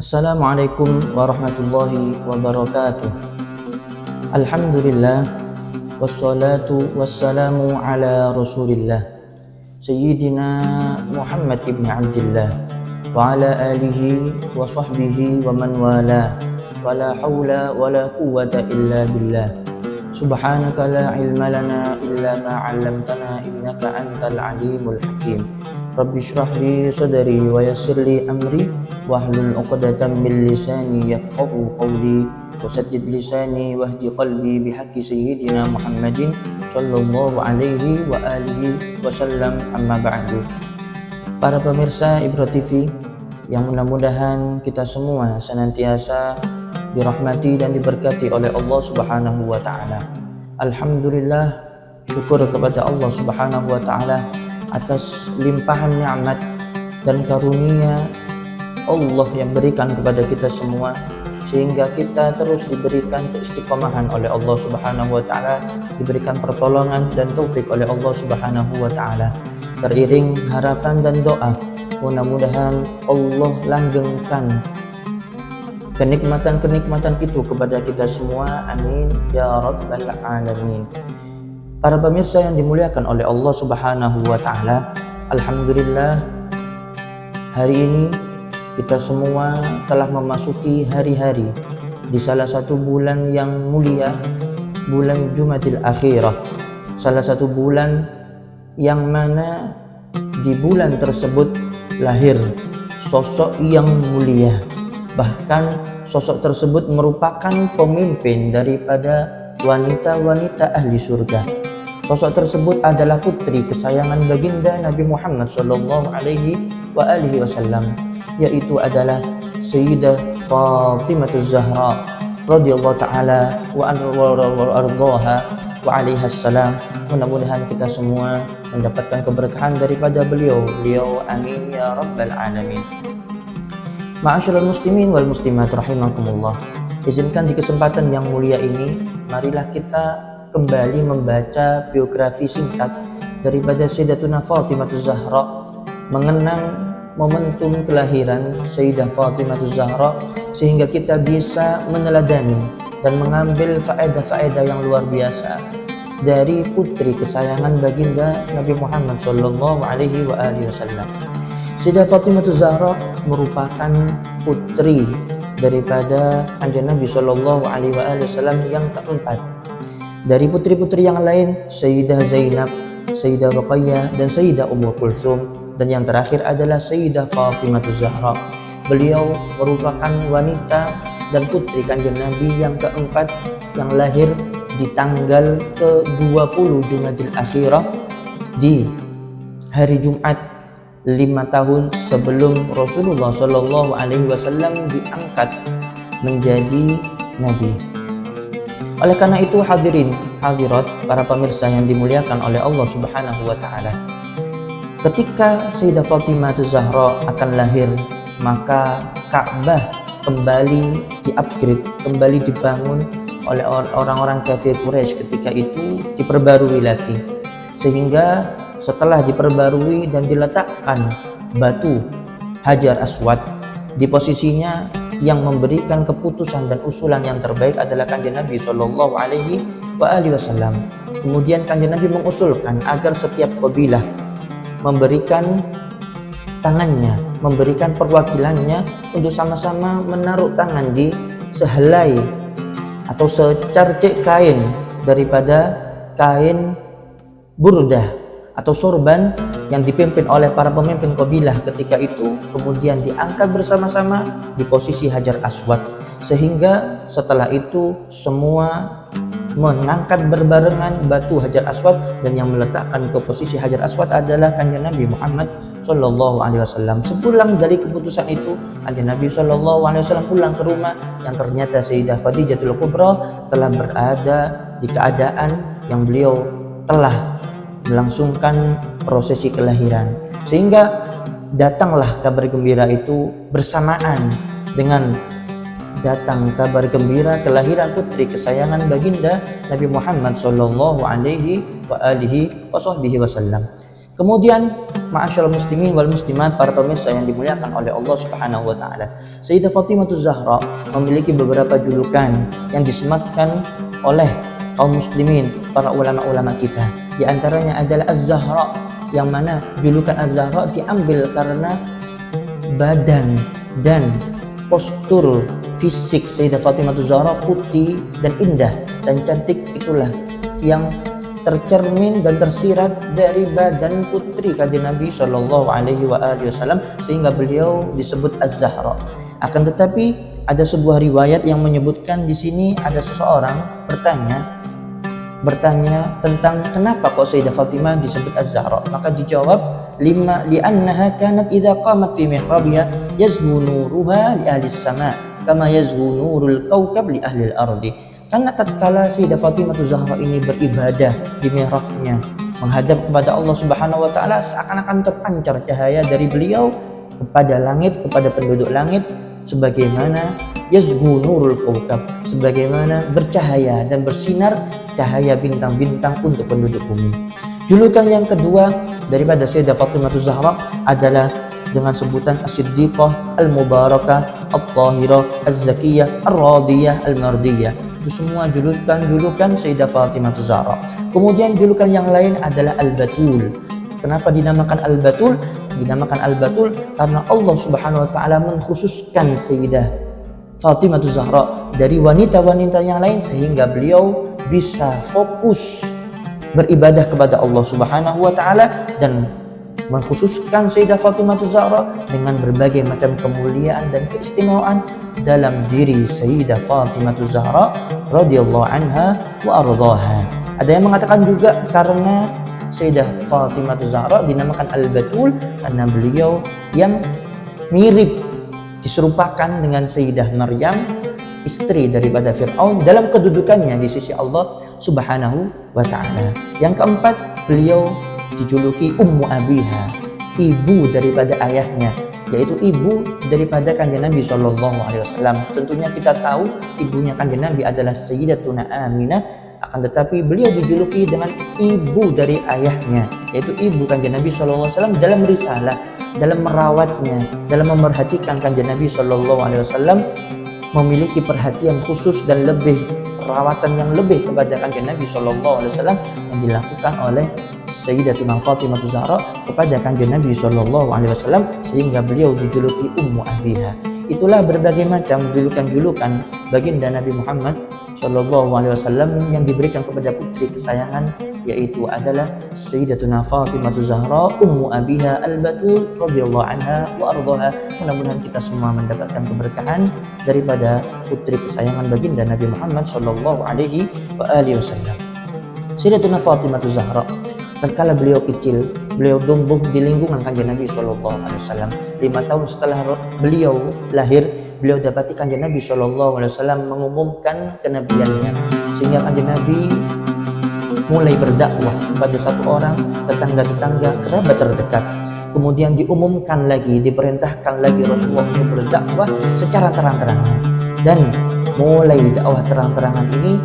Assalamualaikum warahmatullahi wabarakatuh. Alhamdulillah wassalatu wassalamu ala Rasulillah Sayyidina Muhammad ibn Abdillah wa ala alihi wa sahbihi wa man wala wa la hawla wa la quwwata illa billah. Subhanaka la ilma lana illa ma 'allamtana innaka antal alimul hakim. Rabbi shrah li sadri wa yassir li amri wahlul 'uqdatam min lisani yafqahu qawli wasaddid lisani wahdi qalbi bihaqqi sayyidina Muhammadin sallallahu alaihi wa alihi wasallam, amma ba'du. Para pemirsa Ibro TV yang mudah-mudahan kita semua senantiasa dirahmati dan diberkati oleh Allah Subhanahu wa taala. Alhamdulillah, syukur kepada Allah Subhanahu wa taala atas limpahan nikmat dan karunia Allah yang berikan kepada kita semua, sehingga kita terus diberikan keistiqomahan oleh Allah Subhanahu wa taala, diberikan pertolongan dan taufik oleh Allah Subhanahu wa taala. Teriring harapan dan doa, mudah-mudahan Allah langgengkan kenikmatan-kenikmatan itu kepada kita semua, amin ya rabbal alamin. Para pemirsa yang dimuliakan oleh Allah Subhanahu wa taala, alhamdulillah hari ini kita semua telah memasuki hari-hari di salah satu bulan yang mulia, bulan Jumadil Akhirah. Salah satu bulan yang mana di bulan tersebut lahir sosok yang mulia. Bahkan sosok tersebut merupakan pemimpin daripada wanita-wanita ahli surga. Sosok tersebut adalah putri kesayangan baginda Nabi Muhammad sallallahu alaihi wa alihi wasallam, yaitu adalah Sayyidah Fatimah Zahra radhiyallahu taala wa ardhaha wa alaiha salam. Mudah-mudahan kita semua mendapatkan keberkahan daripada beliau, amin ya rabbal alamin. Ma'asyiral muslimin wal muslimat rahimakumullah. Izinkan di kesempatan yang mulia ini, marilah kita kembali membaca biografi singkat daripada Sayyidatuna Fatimah Zahra, mengenang momentum kelahiran Sayyidah Fatimah Zahra, sehingga kita bisa meneladani dan mengambil faedah-faedah yang luar biasa dari putri kesayangan baginda Nabi Muhammad sallallahu alaihi wa alihi wasallam. Sayyidah Fatimah Zahra merupakan putri daripada Kanjeng Nabi sallallahu alaihi wasallam yang keempat. Dari putri-putri yang lain, Sayyidah Zainab, Sayyidah Ruqayyah, dan Sayyidah Ummu Kulsum, dan yang terakhir adalah Sayyidah Fatimah Zahra. Beliau merupakan wanita dan putri Kanjeng Nabi yang keempat yang lahir di tanggal ke-20 Jumadil Akhirah, di hari Jumat 5 tahun sebelum Rasulullah Shallallahu Alaihi Wasallam diangkat menjadi Nabi. Oleh karena itu, hadirin hadirat para pemirsa yang dimuliakan oleh Allah Subhanahu Wa Taala, ketika Sayyidah Fatimah Zahra akan lahir, maka Ka'bah kembali di-upgrade, kembali dibangun oleh orang-orang kafir Quraisy ketika itu, diperbarui lagi, sehingga setelah diperbarui dan diletakkan batu Hajar Aswad di posisinya, yang memberikan keputusan dan usulan yang terbaik adalah Kanjeng Nabi Shallallahu Alaihi Wasallam. Kemudian Kanjeng Nabi mengusulkan agar setiap kabilah memberikan tangannya, memberikan perwakilannya untuk sama-sama menaruh tangan di sehelai atau secarcik kain daripada kain burdah atau sorban yang dipimpin oleh para pemimpin kabilah ketika itu, kemudian diangkat bersama-sama di posisi Hajar Aswad, sehingga setelah itu semua mengangkat berbarengan batu Hajar Aswad, dan yang meletakkan ke posisi Hajar Aswad adalah Kanjeng Nabi Muhammad Sallallahu Alaihi Wasallam. Sepulang dari keputusan itu, Kanjeng Nabi Sallallahu Alaihi Wasallam pulang ke rumah, yang ternyata Sayyidah Khadijatul Kubra telah berada di keadaan yang beliau telah melangsungkan prosesi kelahiran, sehingga datanglah kabar gembira itu bersamaan dengan datang kabar gembira kelahiran putri kesayangan baginda Nabi Muhammad sallallahu alaihi wa alihi wasallam. Kemudian ma'asyiral muslimin wal muslimat, para pemirsa yang dimuliakan oleh Allah Subhanahu wa taala, Sayyidah Fatimah Zahra memiliki beberapa julukan yang disematkan oleh kaum muslimin, para ulama-ulama kita. Di antaranya adalah Az-Zahra, yang mana julukan Az-Zahra diambil karena badan dan postur fisik Sayyidah Fatimah Zahra putih dan indah dan cantik, itulah yang tercermin dan tersirat dari badan putri kanjeng Nabi Shallallahu Alaihi Wasallam, sehingga beliau disebut Az-Zahra. Akan tetapi ada sebuah riwayat yang menyebutkan di sini ada seseorang bertanya tentang kenapa kok Sayyidah Fatimah disebut Az-Zahra. Maka dijawab, li'annaha kanat idza qamat fi mihrabiha yazhu nuruha li ahli sama kama yazhu nurul kaukab li ahli al-ardi. Karena tatkala Sayyidah Fatimah Zahra ini beribadah di mihrabnya menghadap kepada Allah Subhanahu wa taala, seakan-akan terpancar cahaya dari beliau kepada langit, kepada penduduk langit, sebagaimana yazhu nurul kaukab, sebagaimana bercahaya dan bersinar cahaya bintang-bintang untuk penduduk bumi. Julukan yang kedua daripada Sayyidah Fatimah Zahra adalah dengan sebutan As-Siddiqah, Al-Mubarakah, Al-Tahirah, Az-Zakiyah, Ar-Radiyah, Al-Mardiyah. Itu semua julukan Sayyidah Fatimah Zahra. Kemudian julukan yang lain adalah Al-Batul. Kenapa dinamakan Al-Batul? Dinamakan Al-Batul karena Allah Subhanahu wa taala mengkhususkan Sayyidah Fatimah Zahra dari wanita-wanita yang lain, sehingga beliau bisa fokus beribadah kepada Allah Subhanahu wa taala, dan mengkhususkan Sayyidah Fatimah Zahra dengan berbagai macam kemuliaan dan keistimewaan dalam diri Sayyidah Fatimah Zahra radhiyallahu anha wa ardhaha. Ada yang mengatakan juga karena Sayyidah Fatimah Zahra dinamakan Al-Batul karena beliau yang mirip, diserupakan dengan Sayyidah Maryam, istri daripada Fir'aun, dalam kedudukannya di sisi Allah Subhanahu wa taala. Yang keempat, beliau dijuluki Ummu Abiha, ibu daripada ayahnya, yaitu ibu daripada kanjeng Nabi Shallallahu Alaihi Wasallam. Tentunya kita tahu ibunya kanjeng Nabi adalah Sayyidatuna Aminah, akan tetapi beliau dijuluki dengan ibu dari ayahnya, yaitu ibu kanjeng Nabi Shallallahu Alaihi Wasallam dalam risalah, dalam merawatnya, dalam memerhatikan kanjeng Nabi Shallallahu Alaihi Wasallam, memiliki perhatian khusus dan lebih perawatan yang lebih kepada kanjeng Nabi Shallallahu Alaihi Wasallam yang dilakukan oleh Sayyidatuna Fatimah Zahra kepada kanjeng Nabi Shallallahu Alaihi Wasallam, sehingga beliau dijuluki Ummu Abiha. Itulah berbagai macam julukan-julukan baginda Nabi Muhammad Shallallahu Alaihi Wasallam yang diberikan kepada putri kesayangan, yaitu adalah Sayyidatuna Fatimah Zahra Ummu Abiha Al-Batul radhiyallahu anha wa ardhaha. Mudah-mudahan kita semua mendapatkan keberkahan daripada putri kesayangan baginda Nabi Muhammad Shallallahu Alaihi Wasallam. Sayyidatuna Fatimah Zahra, tatkala beliau kecil, beliau tumbuh di lingkungan kanjeng Nabi Shallallahu Alaihi Wasallam. 5 tahun setelah beliau lahir, beliau dapati kanjeng Nabi Shallallahu Alaihi Wasallam mengumumkan kenabiannya, sehingga kanjeng Nabi mulai berdakwah kepada satu orang tetangga-tetangga, kerabat terdekat. Kemudian diumumkan lagi, diperintahkan lagi Rasulullah untuk berdakwah secara terang-terangan. Dan mulai dakwah terang-terangan ini,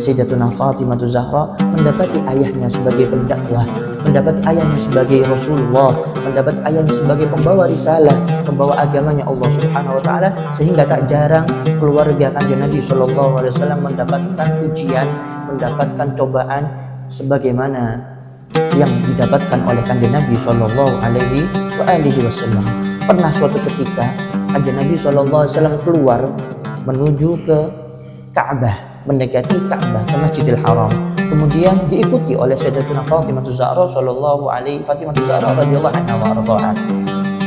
Sayyidatuna Fatimah Zahra mendapati ayahnya sebagai pendakwah, mendapat ayahnya sebagai Rasulullah, mendapat ayahnya sebagai pembawa risalah, pembawa agamanya Allah Subhanahu wa taala, sehingga tak jarang keluarga kanjeng Nabi Shallallahu Alaihi Wasallam mendapatkan ujian, mendapatkan cobaan sebagaimana yang didapatkan oleh kanjeng Nabi Shallallahu Alaihi Wasallam. Pernah suatu ketika kanjeng Nabi Shallallahu Alaihi Wasallam keluar menuju ke Ka'bah, mendekati Ka'bah, ke Masjidil Haram. Kemudian diikuti oleh Sayyidatuna Fatimah Zahra radhiyallahu anha wa ardhaha.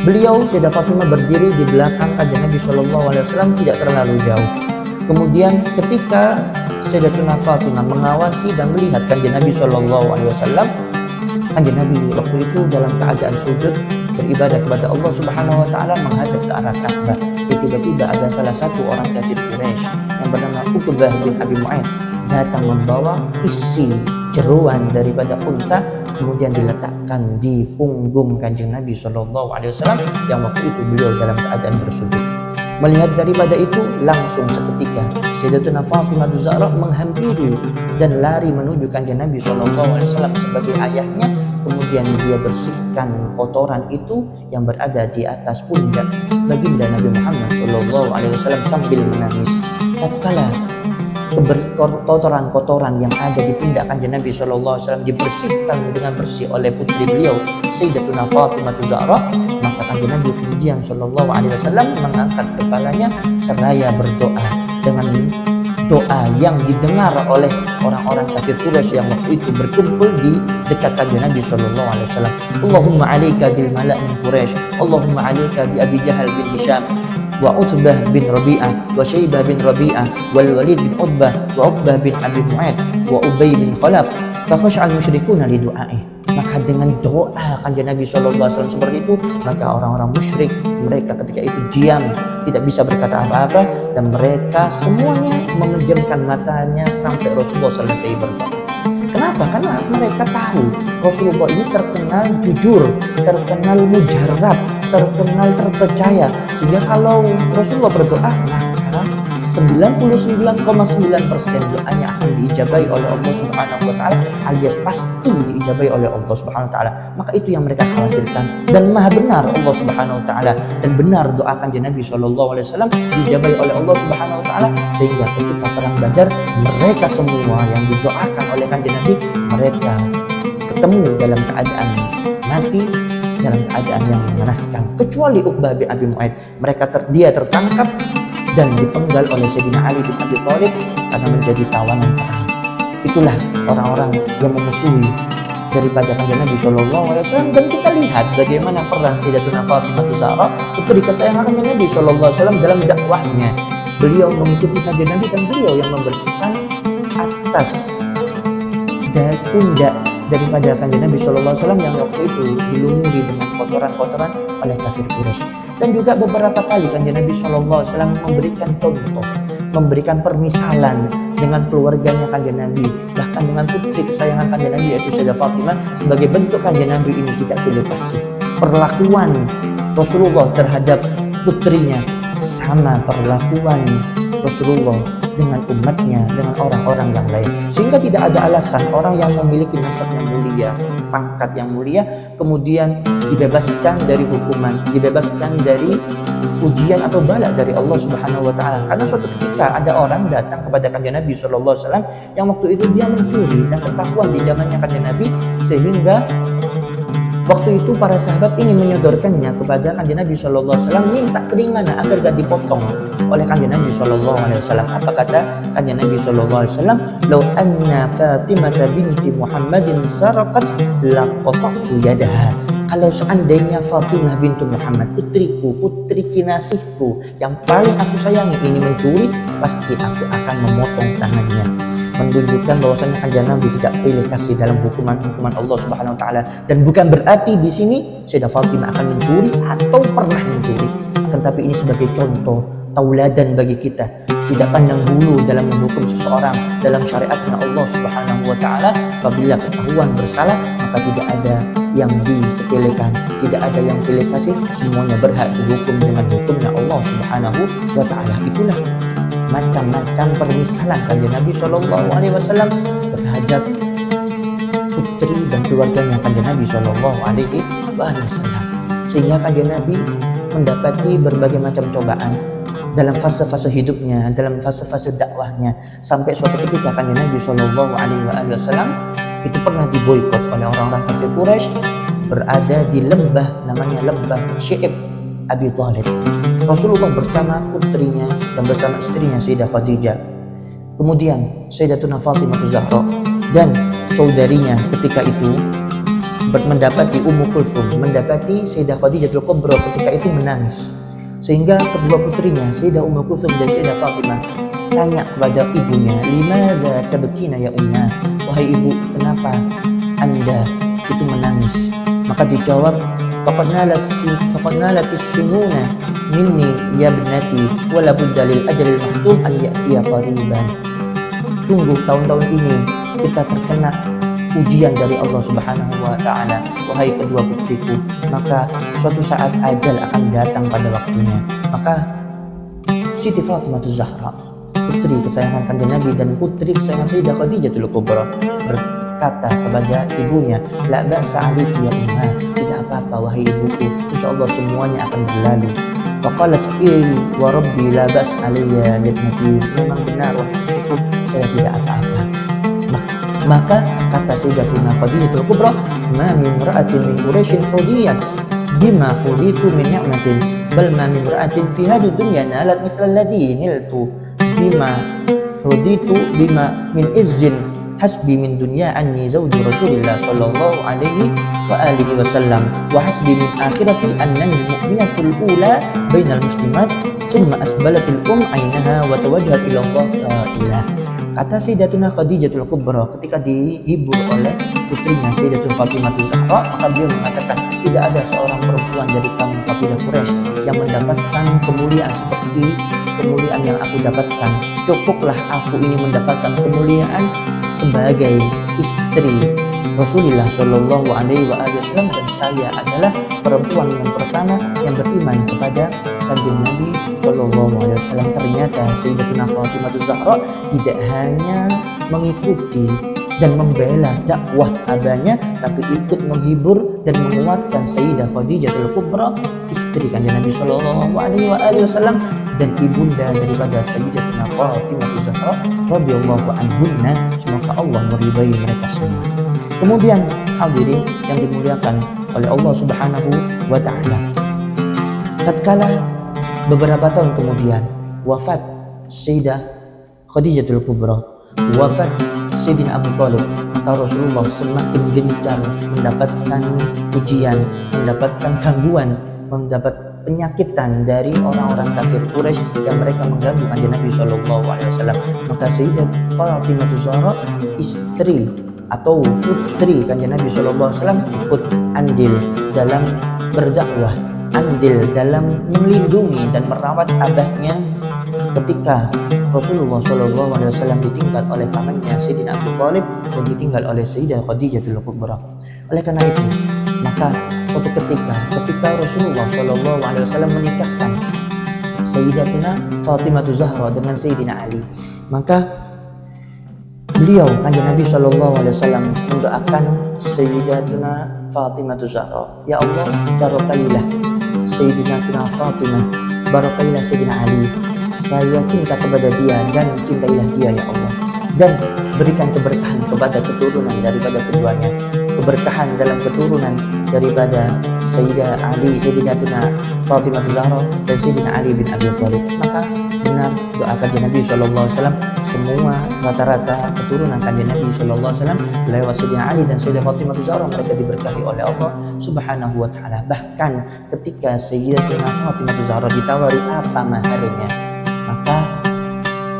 Beliau, Sayyidah Fatimah, berdiri di belakang kanjeng Nabi Shallallahu Alaihi Wasallam, tidak terlalu jauh. Kemudian ketika Sayyidatuna Fatimah mengawasi dan melihat kanjeng Nabi Shallallahu Alaihi Wasallam, kanjeng Nabi waktu itu dalam keadaan sujud beribadah kepada Allah Subhanahu wa taala menghadap ke arah Ka'bah. Tiba-tiba ada salah satu orang kafir Quraisy yang bernama Uqbah bin Abi Mu'ayth datang membawa isi jeruan daripada unta, kemudian diletakkan di punggung kanjeng Nabi Shallallahu Alaihi Wasallam yang waktu itu beliau dalam keadaan bersujud. Melihat daripada itu, langsung seketika Sayyidatuna Fatimah Zahra menghampiri dan lari menuju kanjeng Nabi SAW sebagai ayahnya. Kemudian dia bersihkan kotoran itu yang berada di atas pundak baginda Nabi Muhammad SAW sambil menangis. Tatkala kotoran-kotoran yang ada di pundak kanjeng Nabi SAW dibersihkan dengan bersih oleh putri beliau Sayyidatuna Fatimah Zahra, maka kanjeng Nabi kemudian SAW mengangkat kepalanya seraya berdoa dengan doa yang didengar oleh orang-orang kafir Quraisy yang waktu itu berkumpul di dekat kanjeng Nabi SAW. Allahumma alaika bil mala' min Quraisy, Allahumma alaika bi Abi Jahal bin Hisham wa Utbah bin Rabi'ah wa Syaibah bin Rabi'ah wal Walid bin Utbah wa Uqbah bin Abi Mu'ayth wa Ubay bin Khalaf fa khash'al musyrikuna li du'aih. Maka dengan doa kanjeng Nabi SAW seperti itu, maka orang-orang musyrik mereka ketika itu diam, tidak bisa berkata apa-apa, dan mereka semuanya memejamkan matanya sampai Rasulullah selesai berdoa. Kenapa? Karena mereka tahu Rasulullah ini terkenal jujur, terkenal mujarab, terkenal terpercaya, sehingga kalau Rasulullah berdoa maka 99,9% doanya akan diijabahi oleh Allah Subhanahu wa taala, alias pasti diijabahi oleh Allah Subhanahu wa taala. Maka itu yang mereka khawatirkan, dan maha benar Allah Subhanahu wa taala, dan benar doa kanjeng Nabi SAW diijabahi oleh Allah Subhanahu wa taala, sehingga ketika perang Badar mereka semua yang didoakan oleh kanjeng Nabi mereka ketemu dalam keadaan mati, dalam keadaan yang mengenaskan, kecuali Uqbah bin Abi Mu'ayth. Dia tertangkap dan dipenggal oleh Sayyidina Ali bin Abi Thalib karena menjadi tawanan perang. Itulah orang-orang yang memusuhi daripada kanjeng Nabi SAW. Dan kita lihat bagaimana peran Sayyidatuna Fatimah Zahra, putri kesayangan kanjeng Nabi SAW, dalam dakwahnya. Beliau mengikuti kanjeng Nabi dan beliau yang membersihkan atas dan pundak daripada kanjeng Nabi SAW yang waktu itu dilumuri dengan kotoran-kotoran oleh kafir Quraisy. Dan juga beberapa kali kanjeng Nabi SAW memberikan contoh, memberikan permisalan dengan keluarganya kanjeng Nabi, bahkan dengan putri kesayangan kanjeng Nabi yaitu Sayyidah Fatimah. Sebagai bentuk kanjeng Nabi ini tidak pilih kasih, perlakuan Rasulullah terhadap putrinya sama perlakuan Rasulullah dengan umatnya, dengan orang-orang yang lain, sehingga tidak ada alasan orang yang memiliki nasab yang mulia, pangkat yang mulia, kemudian dibebaskan dari hukuman, dibebaskan dari ujian atau bala dari Allah Subhanahu wa taala. Karena suatu ketika ada orang datang kepada kanjeng Nabi SAW yang waktu itu dia mencuri dan ketahuan di zamannya kanjeng Nabi, sehingga waktu itu para sahabat ingin menyodorkannya kepada kanjeng Nabi SAW, minta keringanan agar gak dipotong oleh kanjeng Nabi SAW. Apa kata kanjeng Nabi SAW? Lau anna Fatimah binti Muhammadin saraqat laqata'tu yadaha. Kalau seandainya Fatimah bintu Muhammad, putriku, putri kinasihku yang paling aku sayangi ini mencuri, pasti aku akan memotong tangannya. Menunjukkan bahwasanya kanjeng Nabi tidak pilih kasih dalam hukuman Allah Subhanahu wa taala, dan bukan berarti di sini Sayyidah Fatimah akan mencuri atau pernah mencuri, akan tapi ini sebagai contoh tauladan bagi kita, tidak pandang bulu dalam menghukum seseorang dalam syariatnya Allah Subhanahu wa taala. Apabila ketahuan bersalah maka tidak ada yang disepelekan, tidak ada yang pilih kasih, semuanya berhak dihukum dengan hukumnya Allah Subhanahu wa taala. Itulah macam-macam permisalan kanjeng Nabi SAW terhadap putri dan keluarganya kanjeng Nabi SAW, sehingga kanjeng Nabi mendapati berbagai macam cobaan dalam fase-fase hidupnya, dalam fase-fase dakwahnya, sampai suatu ketika kanjeng Nabi SAW itu pernah diboikot oleh orang-orang kafir Quraisy, berada di lembah namanya lembah Syi'ib Abi Thalib. Rasulullah bersama putrinya dan bersama istrinya Sayyidah Khadijah, kemudian Sayyidatuna Fatimah Zahra dan saudarinya ketika itu mendapati Ummu Kulsum, mendapati Sayyidah Khadijatul Kubra ketika itu menangis, sehingga kedua putrinya Sayyidah Ummu Kulsum dan Sayyidah Fatimah tanya kepada ibunya, limadza tabkina ya umma, wahai ibu, kenapa anda itu menangis? Maka dijawab, faqad nalat as-sinuna minni ya ibnati wala budda lil ajalil mahtum an ya'tiya qariban. Sungguh tahun-tahun ini kita terkena ujian dari Allah Subhanahu wa taala, wahai kedua putriku, maka suatu saat ajal akan datang pada waktunya. Maka Siti Fatimah Zahra, putri kesayangan kanjeng Nabi dan putri kesayangan Sayyidah Khadijatul Kubra, berkata kepada ibunya, la ba'sa 'alaiki ya umma, tidak apa-apa wahai ibuku, insyaallah semuanya akan berlalu. Faqalat wa rabbi la ba's alayya ya ibnati, memang benar wahai ibuku, saya tidak apa-apa. Maka kata Sayyidatuna Khadijatul Kubra, ma min ra'atin min Quraisyin hudiyat bima huditu min ni'matin bal ma min ra'atin fi hadhihi dunya nalat mithla alladhi niltu bima huditu bima min izzin hasbi min dunya anni zawju Rasulillah sallallahu alaihi wa alihi wasallam wa hasbi min akhirati annani mu'minatul ula bainal muslimat thumma asbalatul aynaha wa tawajjahat ila Allah ta'ala. Kata Sayyidatuna Khadijatul Kubra ketika dihibur oleh putrinya Sayyidatuna Fatimah Zahra, maka dia mengatakan, tidak ada seorang perempuan dari kaum kabilah Quraisy yang mendapatkan kemuliaan seperti kemuliaan yang aku dapatkan. Cukuplah aku ini mendapatkan kemuliaan sebagai istri Rasulullah Shallallahu Alaihi Wasallam, dan saya adalah perempuan yang pertama yang beriman kepada kanjeng Nabi Shallallahu Alaihi Wasallam. Ternyata Sayyidatuna Fatimah Zahra tidak hanya mengikuti dan membela dakwah abahnya, tapi ikut menghibur dan menguatkan Sayyidah Khadijatul Kubra, istri kanjeng Nabi Shallallahu Alaihi Wasallam dan ibunda daripada Sayyidatuna Fatimah Zahra radhiyallahu anhunna. Semoga Allah meridai mereka semua. Kemudian hadirin yang dimuliakan oleh Allah Subhanahu wa taala, tatkala beberapa tahun kemudian wafat Sayyidah Khadijatul Kubra, wafat Sayyidina Abu Thalib, maka Rasulullah semakin gencar mendapatkan ujian, mendapatkan gangguan, mendapat penyakitan dari orang-orang kafir Quraisy yang mereka mengganggu kanjeng Nabi Shallallahu Alaihi Wasallam. Maka Sayyidah Fatimah Zahra, istri atau putri kanjeng Nabi Shallallahu Alaihi Wasallam, ikut andil dalam berdakwah, andil dalam melindungi dan merawat abahnya ketika Rasulullah Shallallahu Alaihi Wasallam ditinggal oleh pamannya Sayyidina Abu Thalib dan ditinggal oleh Sayyidah Khadijatul Kubra. Oleh karena itu, maka suatu ketika Rasulullah Shallallahu Alaihi Wasallam menikahkan Sayyidatuna Fatimah Zahra dengan Sayyidina Ali, maka beliau kanjeng Nabi Shallallahu Alaihi Wasallam mendoakan Sayyidatuna Fatimah Zahra, ya Allah barakailah Sayyidatuna Fatimah, barakailah Sayyidina Ali, saya cinta kepada dia dan cintailah dia ya Allah, dan berikan keberkahan kepada keturunan daripada keduanya, keberkahan dalam keturunan daripada Sayyidah Ali, Sayyidatuna Fatimah Zahra dan Sayyidina Ali bin Abi Thalib. Maka benar doa kanjeng Nabi Shallallahu Alaihi Wasallam, semua rata-rata keturunan kanjeng Nabi Shallallahu Alaihi Wasallam lewat Sayyidina Ali dan Sayyidah Fatimah Zahra mereka diberkahi oleh Allah Subhanahu Wa Taala. Bahkan ketika Sayyidatuna Fatimah Zahra ditawari apa maharnya, maka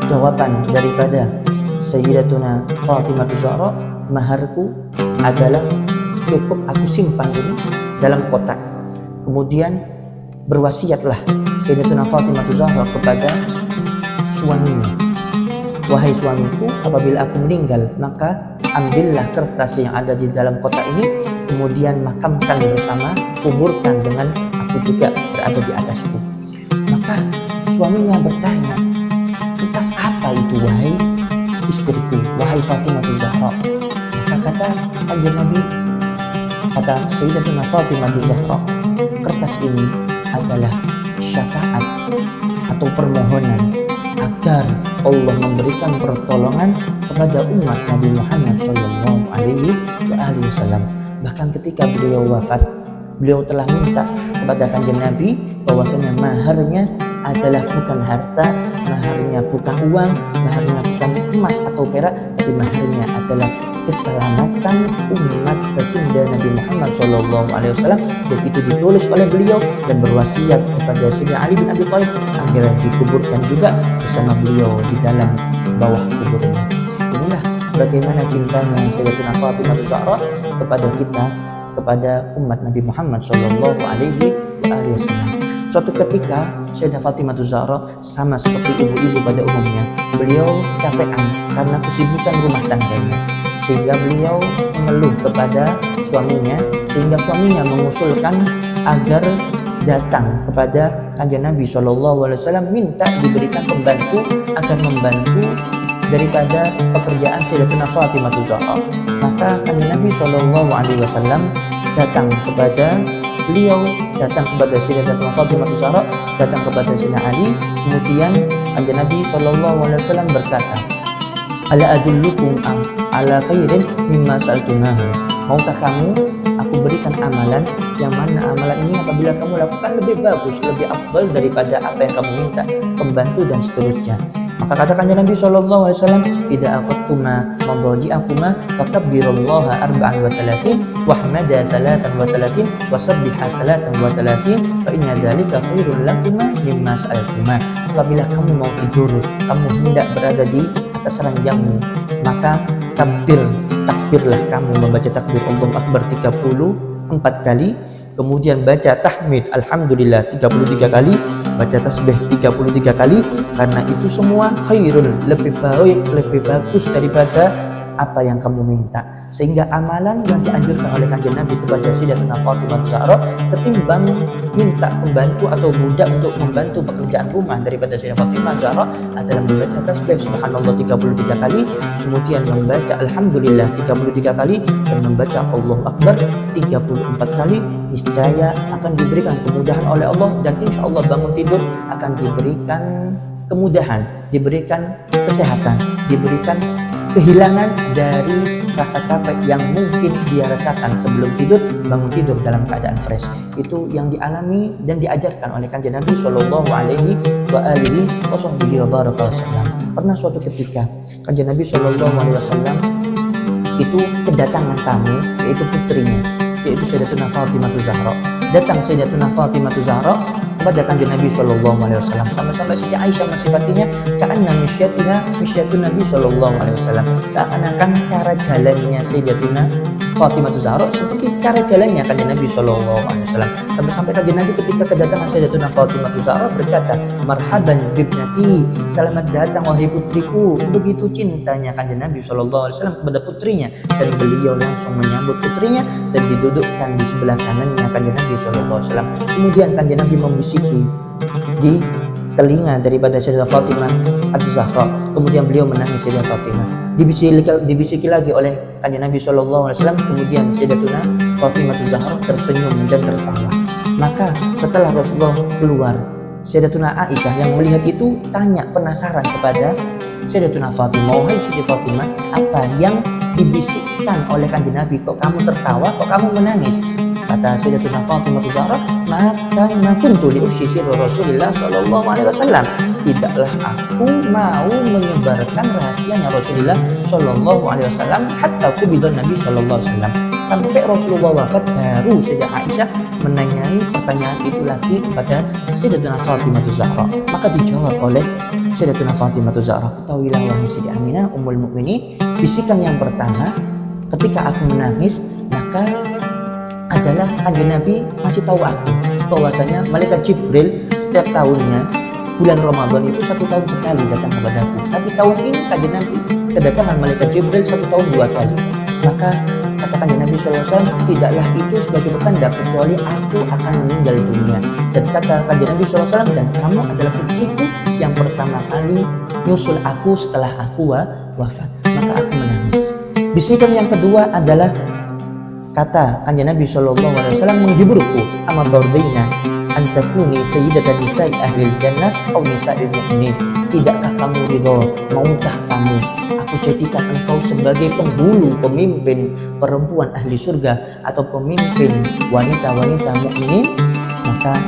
jawaban daripada Sayyidatuna Fatimah Zahra, maharku adalah cukup aku simpan ini dalam kotak. Kemudian berwasiatlah Sayyidatuna Fatimah Zahra kepada suaminya, wahai suamiku, apabila aku meninggal maka ambillah kertas yang ada di dalam kotak ini, kemudian makamkan bersama, kuburkan dengan aku juga berada di atasku. Maka suaminya bertanya, kertas apa itu wahai istriku, wahai Fatimah Zahra? Maka kata kanjeng Nabi, kata Sayyidatuna Fatimah Zahra, kertas ini adalah syafaat atau permohonan agar Allah memberikan pertolongan kepada umat Nabi Muhammad Shallallahu Alaihi Wasallam. Bahkan ketika beliau wafat, beliau telah minta kepada kanjeng Nabi bahwasanya maharnya adalah bukan harta, maharnya bukan uang, maharnya bukan emas atau perak, tapi maharnya adalah keselamatan umat baginda Nabi Muhammad Shallallahu Alaihi Wasallam, dan itu ditulis oleh beliau dan berwasiat kepada Sayyidina Ali bin Abi Thalib agar dikuburkan juga bersama beliau di dalam bawah kuburnya. Inilah bagaimana cintanya Sayyidatuna Fatimah Zahra kepada kita, kepada umat Nabi Muhammad Shallallahu Alaihi Wasallam. Suatu ketika Sayyidah Fatimah Zahra sama seperti ibu-ibu pada umumnya, beliau capean karena kesibukan rumah tangganya, sehingga beliau mengeluh kepada suaminya, sehingga suaminya mengusulkan agar datang kepada Kanjeng Nabi SAW minta diberikan pembantu agar membantu daripada pekerjaan Sayyidatuna Fatimah Zahra. Maka Kanjeng Nabi SAW datang kepada beliau, datang kepada Sayyidatuna Fatimah Zahra, datang kepada Sayyidina Ali. Kemudian Kanjeng Nabi SAW berkata, ala adullukum ala khairin mimma sa'altunahu. Maukah kamu aku berikan amalan yang mana amalan ini apabila kamu lakukan lebih bagus, lebih afdal daripada apa yang kamu minta, pembantu dan seterusnya. Maka kata Kanjeng Nabi SAW, idza aqattuma madaji'akuma fakabbirullaha arba'an wa thalathin wahmada thalathan wa thalathin wasabbiha thalathan wa thalathin fa inna dzalika khairul lakuma mimma sa'altuma. Apabila kamu mau tidur, kamu hendak berada di atas ranjangmu, maka takbirlah kamu, membaca takbir Allahu Akbar 34 kali, kemudian baca tahmid alhamdulillah 33 kali, baca tasbih 33 kali, karena itu semua khairun, lebih baik, lebih bagus daripada apa yang kamu minta. Sehingga amalan yang dianjurkan oleh Kanjeng Nabi kepada Sayyidatuna Fatimah Zahra ketimbang minta pembantu atau budak untuk membantu pekerjaan rumah daripada Sayyidatuna Fatimah Zahra adalah membaca tasbih subhanallah 33 kali, kemudian membaca alhamdulillah 33 kali, dan membaca Allahu Akbar 34 kali. Niscaya akan diberikan kemudahan oleh Allah, dan insya Allah bangun tidur akan diberikan kemudahan, diberikan kesehatan, diberikan kehilangan dari rasa capek yang mungkin dia rasakan sebelum tidur, bangun tidur dalam keadaan fresh. Itu yang dialami dan diajarkan oleh Kanjeng Nabi Shallallahu Alaihi Wasallam. Pernah suatu ketika Kanjeng Nabi Shallallahu Alaihi Wasallam itu kedatangan tamu, yaitu putrinya, yaitu Sayyidatuna Fatimah Zahra. Datang Sayyidatuna Fatimah Zahra kepada Kanjeng Nabi Shallallahu Alaihi Wasallam. Sampai-sampai Siti Aisyah mensifatinya ka'anna misyatun Nabi Shallallahu Alaihi Wasallam. Seakan-akan cara jalannya Sayyidatuna Fatimah Zahra seperti cara jalannya Kanjeng Nabi Shallallahu Alaihi Wasallam. Sampai-sampai Kanjeng Nabi ketika kedatangan Sayyidatuna Fatimah Zahra berkata, marhaban bibnati, selamat datang wahai putriku. Begitu cintanya Kanjeng Nabi Shallallahu Alaihi Wasallam kepada putrinya, dan beliau langsung menyambut putrinya dan didudukkan di sebelah kanannya Kanjeng Nabi Shallallahu Alaihi Wasallam. Kemudian Kanjeng Nabi membisiki di telinga daripada Sayyidatuna Fatimah Az-Zahra. Kemudian beliau menangis Sayyidatuna Fatimah. Dibisiki lagi oleh Kanjeng Nabi Shallallahu Alaihi Wasallam. Kemudian Sayyidatuna Fatimah Az-Zahra tersenyum dan tertawa. Maka setelah Rasulullah keluar, Sayyidatuna Aisyah yang melihat itu tanya penasaran kepada Sayyidatuna Fatimah, wahai Siti Fatimah, apa yang dibisikkan oleh Kanjeng Nabi? Kok kamu tertawa, kok kamu menangis? Kata Sayyidatuna Fatimah Zahra, maka kuntu liufshi sirra Rasulillah sallallahu alaihi wasallam. Tidaklah aku mau menyebarkan rahasianya Rasulullah sallallahu alaihi wasallam hatta qubida Nabi sallallahu alaihi wasallam. Sampai Rasulullah wafat baru Sayyidah Aisyah menanyai pertanyaan itu lagi kepada Sayyidatuna Fatimah Zahra. Maka dijawab oleh Sayyidatuna Fatimah Zahra, ketahuilah wahai Siti Aminah ummul mukminin, bisikan yang pertama ketika aku menangis maka adalah Kanjeng Nabi masih tahu aku bahwasanya malaikat Jibril setiap tahunnya bulan Ramadan itu 1 tahun sekali datang kepadaku. Tapi tahun ini Kanjeng Nabi kedatangan malaikat Jibril 1 tahun 2 kali. Maka kata Kanjeng Nabi SAW, tidaklah itu sebagai petanda kecuali aku akan meninggal dunia. Dan kata Kanjeng Nabi SAW, dan kamu adalah putriku yang pertama kali nyusul aku setelah aku wafat. Maka aku menangis. Bisikan yang kedua adalah kata Kanjeng Nabi Shallallahu Alaihi Wasallam menghiburku, amat tardina antakuni sayyidatan nisa'i ahlil jannah atau nisa'il mu'minin. Tidakkah kamu ridho, maukah kamu aku jadikan engkau sebagai penghulu, pemimpin perempuan ahli surga atau pemimpin wanita-wanita mukminin? Maka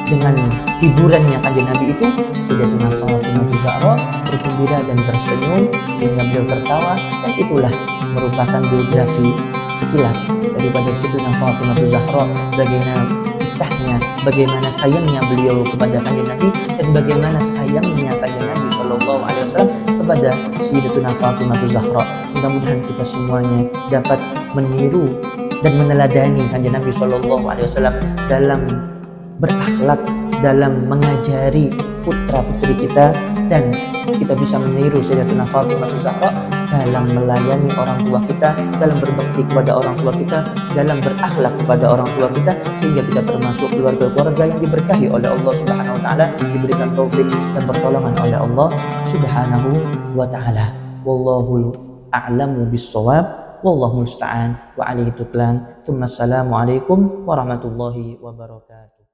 dengan hiburannya Kanjeng Nabi itu, Sayyidatuna Fatimah Zahra bergembira dan tersenyum sehingga beliau tertawa. Dan itulah merupakan biografi sekilas daripada Sayyidatuna Fatimah Zahra, bagaimana kisahnya, bagaimana sayangnya beliau kepada Kanjeng Nabi, dan bagaimana sayangnya Kanjeng Nabi Shallallahu Alaihi Wasallam kepada Sayyidatuna Fatimah Zahra. Mudah-mudahan kita semuanya dapat meniru dan meneladani Kanjeng Nabi Shallallahu Alaihi Wasallam dalam berakhlak, dalam mengajari putra-putri kita, dan kita bisa meniru Sayyidatuna Fatimah Zahra dalam melayani orang tua kita, dalam berbakti kepada orang tua kita, dalam berakhlak kepada orang tua kita, sehingga kita termasuk keluarga-keluarga yang diberkahi oleh Allah Subhanahu wa taala, diberikan taufik dan pertolongan oleh Allah Subhanahu wa taala. Wallahu a'lamu bis-shawab, wallahu musta'an wa alaihi tuklan. Assalamualaikum warahmatullahi wabarakatuh.